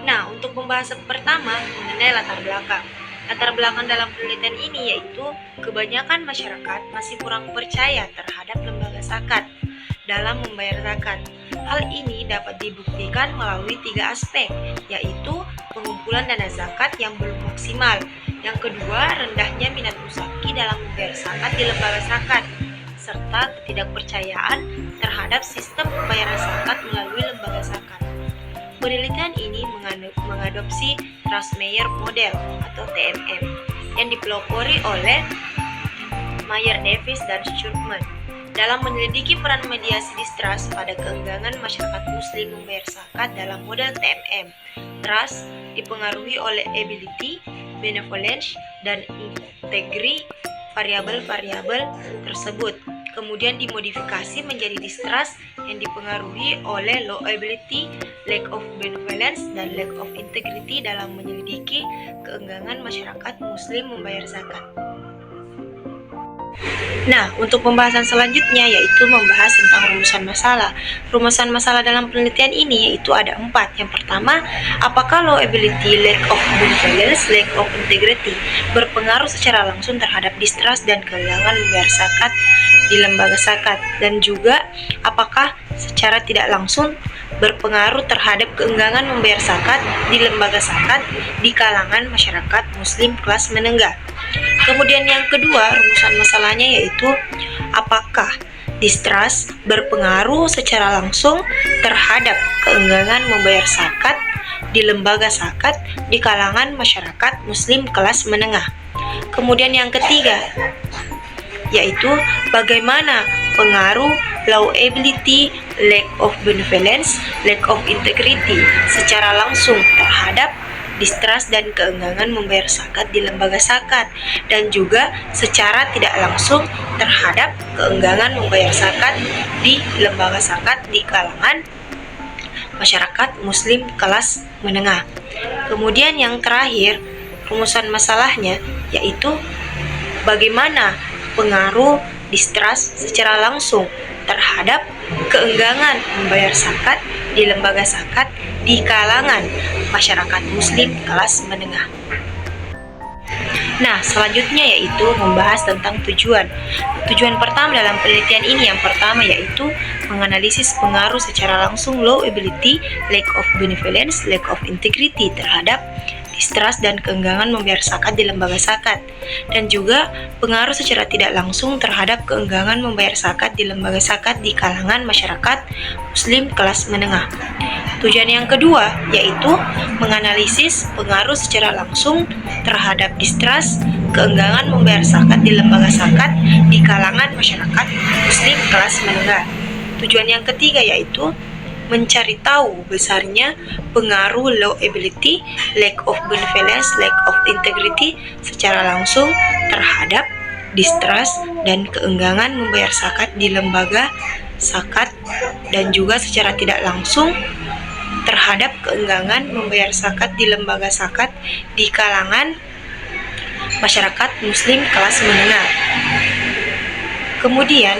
Nah, untuk pembahasan pertama mengenai latar belakang. Latar belakang dalam penelitian ini yaitu kebanyakan masyarakat masih kurang percaya terhadap lembaga zakat dalam membayar zakat. Hal ini dapat dibuktikan melalui 3 aspek, yaitu pengumpulan dana zakat yang belum maksimal. Yang kedua, rendahnya minat musaki dalam membayar zakat di lembaga zakat, serta ketidakpercayaan terhadap sistem pembayaran zakat melalui lembaga zakat. Penelitian ini mengadopsi Trust-Meyer Model atau TMM yang dipelopori oleh Meyer Davis dan Schulman dalam menyelidiki peran mediasi distrust pada keengganan masyarakat muslim membayar zakat dalam model TMM. Trust dipengaruhi oleh ability, benevolence, dan integrity variabel-variabel tersebut. Kemudian dimodifikasi menjadi distrust yang dipengaruhi oleh low ability, lack of benevolence, dan lack of integrity dalam menyelidiki keengganan masyarakat muslim membayar zakat. Nah, untuk pembahasan selanjutnya yaitu membahas tentang rumusan masalah. Rumusan masalah dalam penelitian ini yaitu ada 4. Yang pertama, apakah low ability, lack of benevolence, lack of integrity berpengaruh secara langsung terhadap distrust dan keengganan membayar zakat di lembaga zakat, dan juga apakah secara tidak langsung berpengaruh terhadap keengganan membayar zakat di lembaga zakat di kalangan masyarakat muslim kelas menengah. Kemudian yang kedua, rumusan masalahnya yaitu apakah distrust berpengaruh secara langsung terhadap keengganan membayar zakat di lembaga zakat di kalangan masyarakat muslim kelas menengah. Kemudian yang ketiga yaitu bagaimana pengaruh low ability, lack of benevolence, lack of integrity secara langsung terhadap distrust dan keengganan membayar zakat di lembaga zakat, dan juga secara tidak langsung terhadap keengganan membayar zakat di lembaga zakat di kalangan masyarakat muslim kelas menengah. Kemudian yang terakhir, rumusan masalahnya yaitu bagaimana pengaruh distrust secara langsung terhadap keengganan membayar zakat di lembaga zakat di kalangan masyarakat muslim kelas menengah. Nah, selanjutnya yaitu membahas tentang tujuan. Tujuan pertama dalam penelitian ini yang pertama yaitu menganalisis pengaruh secara langsung low ability, lack of benevolence, lack of integrity terhadap distrust dan keengganan membayar zakat di lembaga zakat, dan juga pengaruh secara tidak langsung terhadap keengganan membayar zakat di lembaga zakat di kalangan masyarakat muslim kelas menengah. Tujuan yang kedua yaitu menganalisis pengaruh secara langsung terhadap distrust, keengganan membayar zakat di lembaga zakat di kalangan masyarakat muslim kelas menengah. Tujuan yang ketiga yaitu mencari tahu besarnya pengaruh low ability, lack of benevolence, lack of integrity secara langsung terhadap distrust dan keengganan membayar zakat di lembaga zakat, dan juga secara tidak langsung terhadap keengganan membayar zakat di lembaga zakat di kalangan masyarakat muslim kelas menengah. Kemudian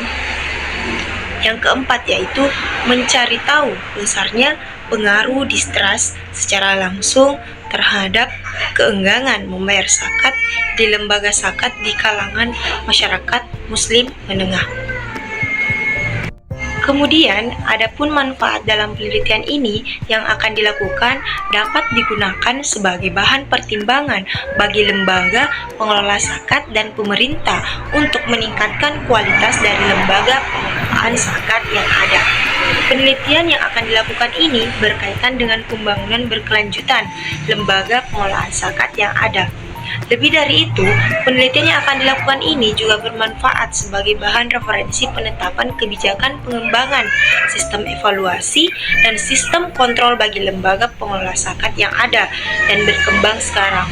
yang keempat yaitu mencari tahu besarnya pengaruh distrust secara langsung terhadap keengganan membayar zakat di lembaga zakat di kalangan masyarakat muslim menengah. Kemudian, adapun manfaat dalam penelitian ini yang akan dilakukan dapat digunakan sebagai bahan pertimbangan bagi lembaga pengelola zakat dan pemerintah untuk meningkatkan kualitas dari lembaga pengelolaan zakat yang ada. Penelitian yang akan dilakukan ini berkaitan dengan pembangunan berkelanjutan lembaga pengelolaan zakat yang ada. Lebih dari itu, penelitian yang akan dilakukan ini juga bermanfaat sebagai bahan referensi penetapan kebijakan pengembangan sistem evaluasi dan sistem kontrol bagi lembaga pengelola zakat yang ada dan berkembang sekarang.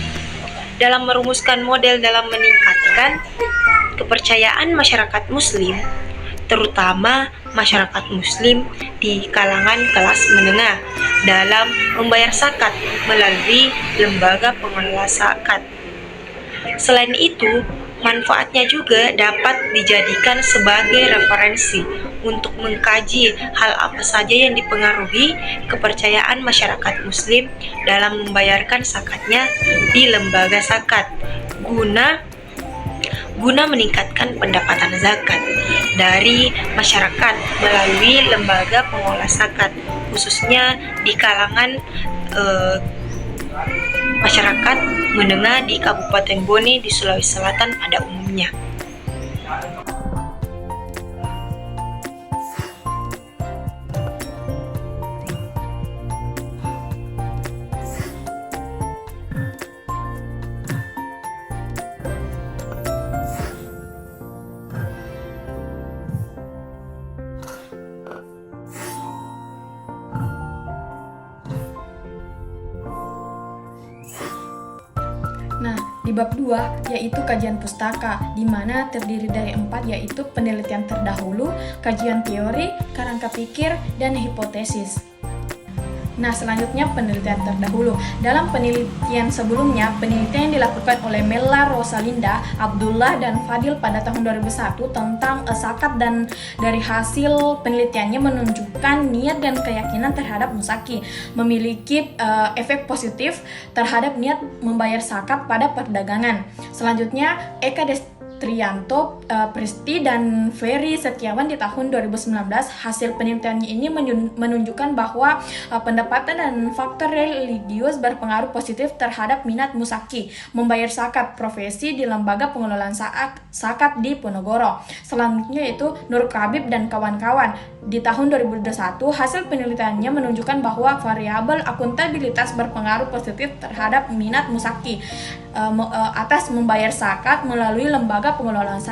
Dalam merumuskan model dalam meningkatkan kepercayaan masyarakat muslim, terutama masyarakat muslim di kalangan kelas menengah dalam membayar zakat melalui lembaga pengelola zakat. Selain itu, Manfaatnya juga dapat dijadikan sebagai referensi untuk mengkaji hal apa saja yang dipengaruhi kepercayaan masyarakat Muslim dalam membayarkan zakatnya di lembaga zakat guna meningkatkan pendapatan zakat dari masyarakat melalui lembaga pengolah zakat, khususnya di kalangan masyarakat menengah di Kabupaten Bone di Sulawesi Selatan pada umumnya. Nah, di bab 2 yaitu kajian pustaka, di mana terdiri dari 4 yaitu penelitian terdahulu, kajian teori, kerangka pikir, dan hipotesis. Nah, selanjutnya penelitian terdahulu. Dalam penelitian sebelumnya, penelitian yang dilakukan oleh Mella Rosalinda, Abdullah, dan Fadil pada tahun 2001 tentang zakat, dan dari hasil penelitiannya menunjukkan niat dan keyakinan terhadap musaki memiliki efek positif terhadap niat membayar zakat pada perdagangan. Selanjutnya, Eka Trianto, Pristi, dan Ferry Setiawan di tahun 2019 hasil penelitiannya ini menunjukkan bahwa pendapatan dan faktor religius berpengaruh positif terhadap minat musaki membayar zakat profesi di lembaga pengelolaan zakat di Ponorogo. Selanjutnya yaitu Nur Kabib dan kawan-kawan di tahun 2021 hasil penelitiannya menunjukkan bahwa variabel akuntabilitas berpengaruh positif terhadap minat musaki atas membayar zakat melalui lembaga pengelolaan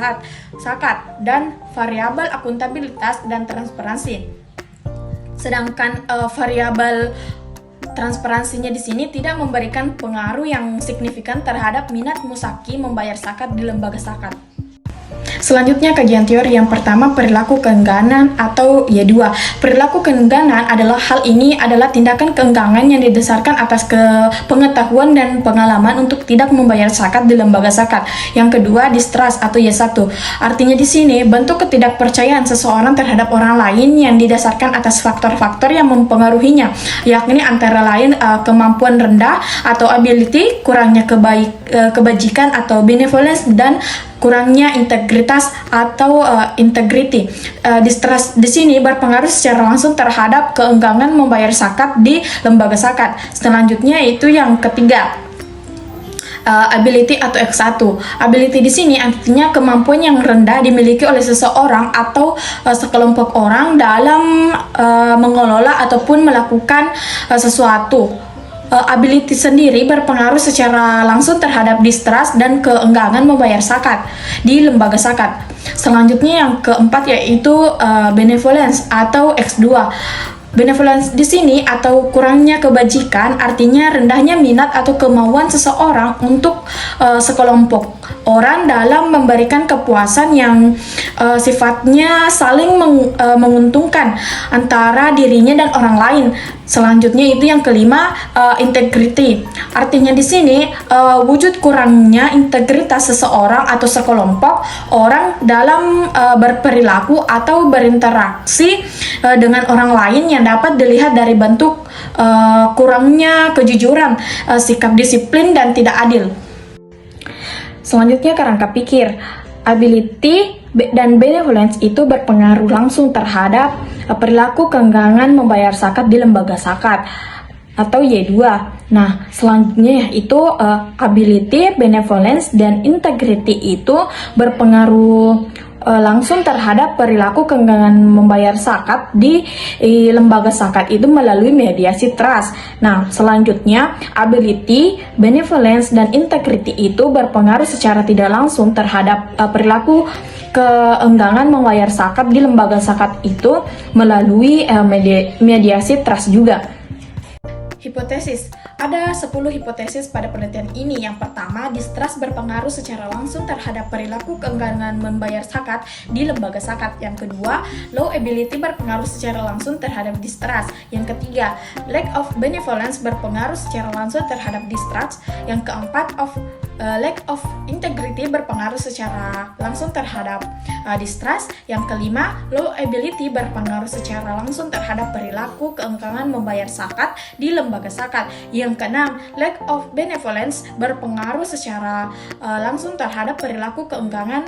zakat dan variabel akuntabilitas dan transparansi. Sedangkan variabel transparansinya di sini tidak memberikan pengaruh yang signifikan terhadap minat musaki membayar zakat di lembaga zakat. Selanjutnya kajian teori yang pertama, perilaku keengganan atau Y2. Perilaku keengganan adalah tindakan keengganan yang didasarkan atas pengetahuan dan pengalaman untuk tidak membayar zakat di lembaga zakat. Yang kedua, distrust atau Y1. Artinya di sini bentuk ketidakpercayaan seseorang terhadap orang lain yang didasarkan atas faktor-faktor yang mempengaruhinya, yakni antara lain kemampuan rendah atau ability, kurangnya kebajikan atau benevolence, dan kurangnya integritas atau integrity. Distrust di sini berpengaruh secara langsung terhadap keengganan membayar zakat di lembaga zakat. Selanjutnya itu yang ketiga, ability atau X1. Ability di sini artinya kemampuan yang rendah dimiliki oleh seseorang atau sekelompok orang dalam mengelola ataupun melakukan sesuatu. Ability sendiri berpengaruh secara langsung terhadap distrust dan keengganan membayar zakat di lembaga zakat. Selanjutnya yang keempat yaitu benevolence atau X2. Benevolence di sini atau kurangnya kebajikan artinya rendahnya minat atau kemauan seseorang untuk sekelompok orang dalam memberikan kepuasan yang sifatnya saling menguntungkan antara dirinya dan orang lain. Selanjutnya itu yang kelima, integrity. Artinya di sini wujud kurangnya integritas seseorang atau sekelompok orang dalam berperilaku atau berinteraksi dengan orang lain yang dapat dilihat dari bentuk kurangnya kejujuran, sikap disiplin, dan tidak adil. Selanjutnya kerangka pikir. Ability dan benevolence itu berpengaruh langsung terhadap perilaku keengganan membayar zakat di lembaga zakat atau Y2. Nah, selanjutnya itu ability, benevolence, dan integrity itu berpengaruh langsung terhadap perilaku keengganan membayar zakat di lembaga zakat itu melalui mediasi trust. Nah, selanjutnya ability, benevolence, dan integrity itu berpengaruh secara tidak langsung terhadap perilaku keengganan membayar zakat di lembaga zakat itu melalui mediasi trust juga. Hipotesis. Ada 10 hipotesis pada penelitian ini. Yang pertama, distrust berpengaruh secara langsung terhadap perilaku keengganan membayar zakat di lembaga zakat. Yang kedua, low ability berpengaruh secara langsung terhadap distrust. Yang ketiga, lack of benevolence berpengaruh secara langsung terhadap distrust. Yang keempat, lack of integrity berpengaruh secara langsung terhadap distrust. Yang kelima, low ability berpengaruh secara langsung terhadap perilaku keengganan membayar zakat di lembaga zakat. Yang keenam, lack of benevolence berpengaruh secara langsung terhadap perilaku keengganan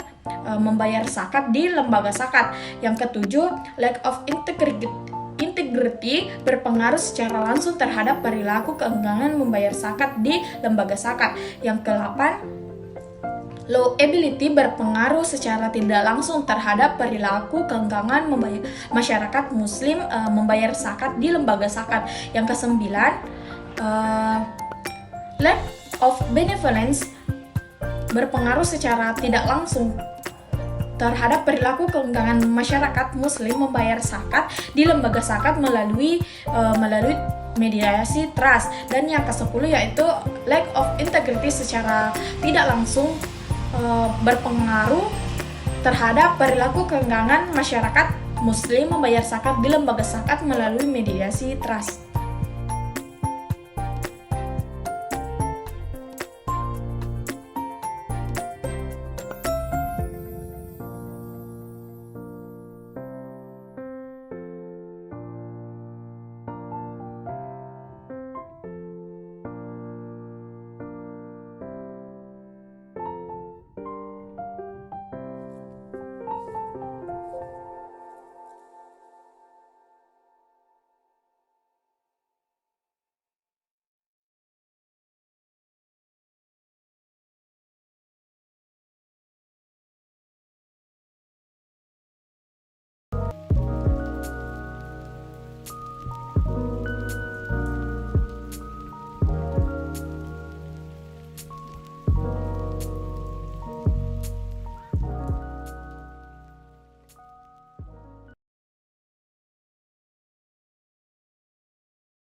membayar zakat di lembaga zakat. Yang ketujuh, lack of integrity berpengaruh secara langsung terhadap perilaku keengganan membayar zakat di lembaga zakat. Yang ke-8, low ability berpengaruh secara tidak langsung terhadap perilaku keengganan masyarakat muslim membayar zakat di lembaga zakat. Yang ke-9, lack of benevolence berpengaruh secara tidak langsung terhadap perilaku keengganan masyarakat muslim membayar zakat di lembaga zakat melalui mediasi trust. Dan yang ke-10 yaitu lack of integrity secara tidak langsung berpengaruh terhadap perilaku keengganan masyarakat muslim membayar zakat di lembaga zakat melalui mediasi trust.